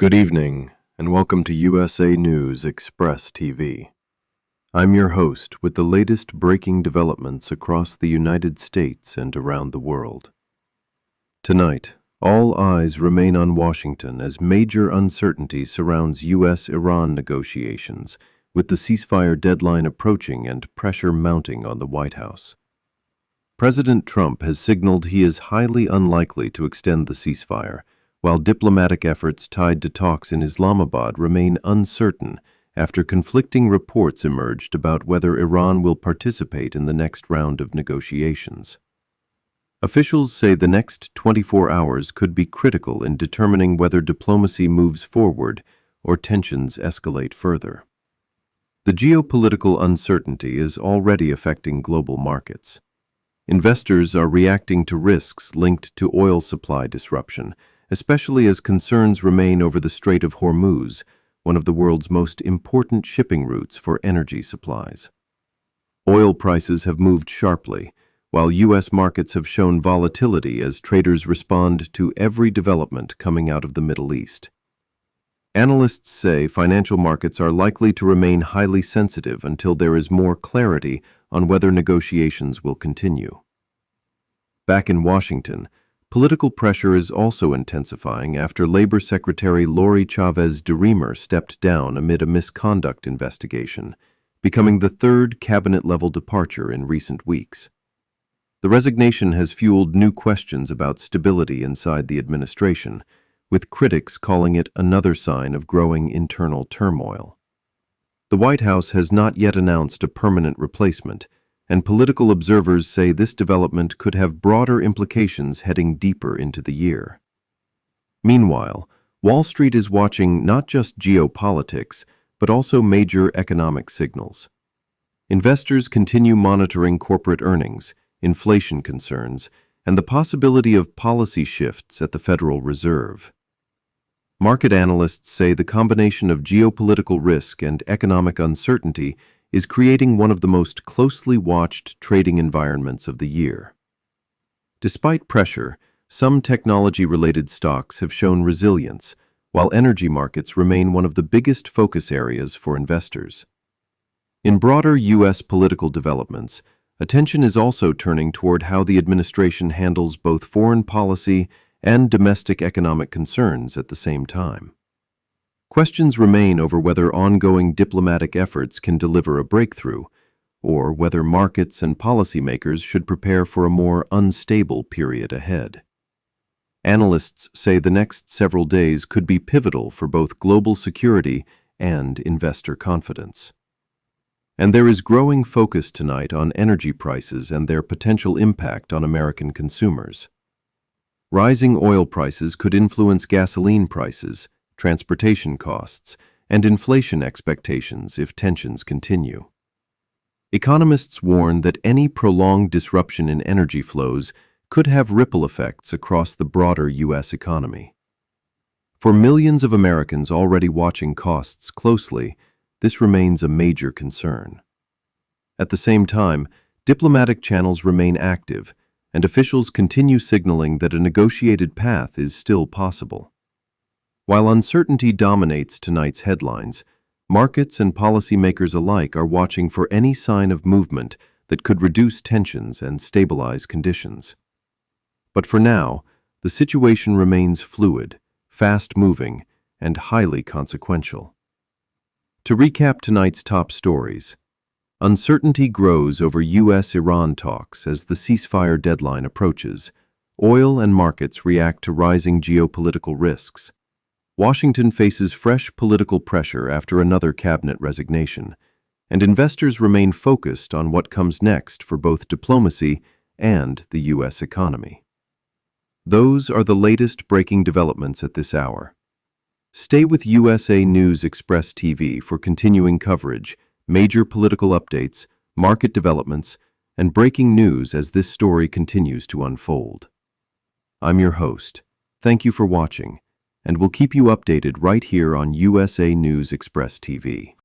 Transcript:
Good evening, and welcome to USA News Express TV. I'm your host with the latest breaking developments across the United States and around the world. Tonight, all eyes remain on Washington as major uncertainty surrounds U.S.-Iran negotiations, with the ceasefire deadline approaching and pressure mounting on the White House. President Trump has signaled he is highly unlikely to extend the ceasefire, while diplomatic efforts tied to talks in Islamabad remain uncertain after conflicting reports emerged about whether Iran will participate in the next round of negotiations. Officials say the next 24 hours could be critical in determining whether diplomacy moves forward or tensions escalate further. The geopolitical uncertainty is already affecting global markets. Investors are reacting to risks linked to oil supply disruption, especially as concerns remain over the Strait of Hormuz, one of the world's most important shipping routes for energy supplies. Oil prices have moved sharply, while U.S. markets have shown volatility as traders respond to every development coming out of the Middle East. Analysts say financial markets are likely to remain highly sensitive until there is more clarity on whether negotiations will continue. Back in Washington, political pressure is also intensifying after Labor Secretary Lori Chavez-DeRemer stepped down amid a misconduct investigation, becoming the third cabinet-level departure in recent weeks. The resignation has fueled new questions about stability inside the administration, with critics calling it another sign of growing internal turmoil. The White House has not yet announced a permanent replacement, and political observers say this development could have broader implications heading deeper into the year. Meanwhile, Wall Street is watching not just geopolitics, but also major economic signals. Investors continue monitoring corporate earnings, inflation concerns, and the possibility of policy shifts at the Federal Reserve. Market analysts say the combination of geopolitical risk and economic uncertainty is creating one of the most closely watched trading environments of the year. Despite pressure, some technology-related stocks have shown resilience, while energy markets remain one of the biggest focus areas for investors. In broader U.S. political developments, attention is also turning toward how the administration handles both foreign policy and domestic economic concerns at the same time. Questions remain over whether ongoing diplomatic efforts can deliver a breakthrough, or whether markets and policymakers should prepare for a more unstable period ahead. Analysts say the next several days could be pivotal for both global security and investor confidence. And there is growing focus tonight on energy prices and their potential impact on American consumers. Rising oil prices could influence gasoline prices, transportation costs, and inflation expectations if tensions continue. Economists warn that any prolonged disruption in energy flows could have ripple effects across the broader U.S. economy. For millions of Americans already watching costs closely, this remains a major concern. At the same time, diplomatic channels remain active, and officials continue signaling that a negotiated path is still possible. While uncertainty dominates tonight's headlines, markets and policymakers alike are watching for any sign of movement that could reduce tensions and stabilize conditions. But for now, the situation remains fluid, fast-moving, and highly consequential. To recap tonight's top stories, uncertainty grows over U.S.-Iran talks as the ceasefire deadline approaches. Oil and markets react to rising geopolitical risks. Washington faces fresh political pressure after another cabinet resignation, and investors remain focused on what comes next for both diplomacy and the U.S. economy. Those are the latest breaking developments at this hour. Stay with USA News Express TV for continuing coverage, major political updates, market developments, and breaking news as this story continues to unfold. I'm your host. Thank you for watching, and we'll keep you updated right here on USA News Express TV.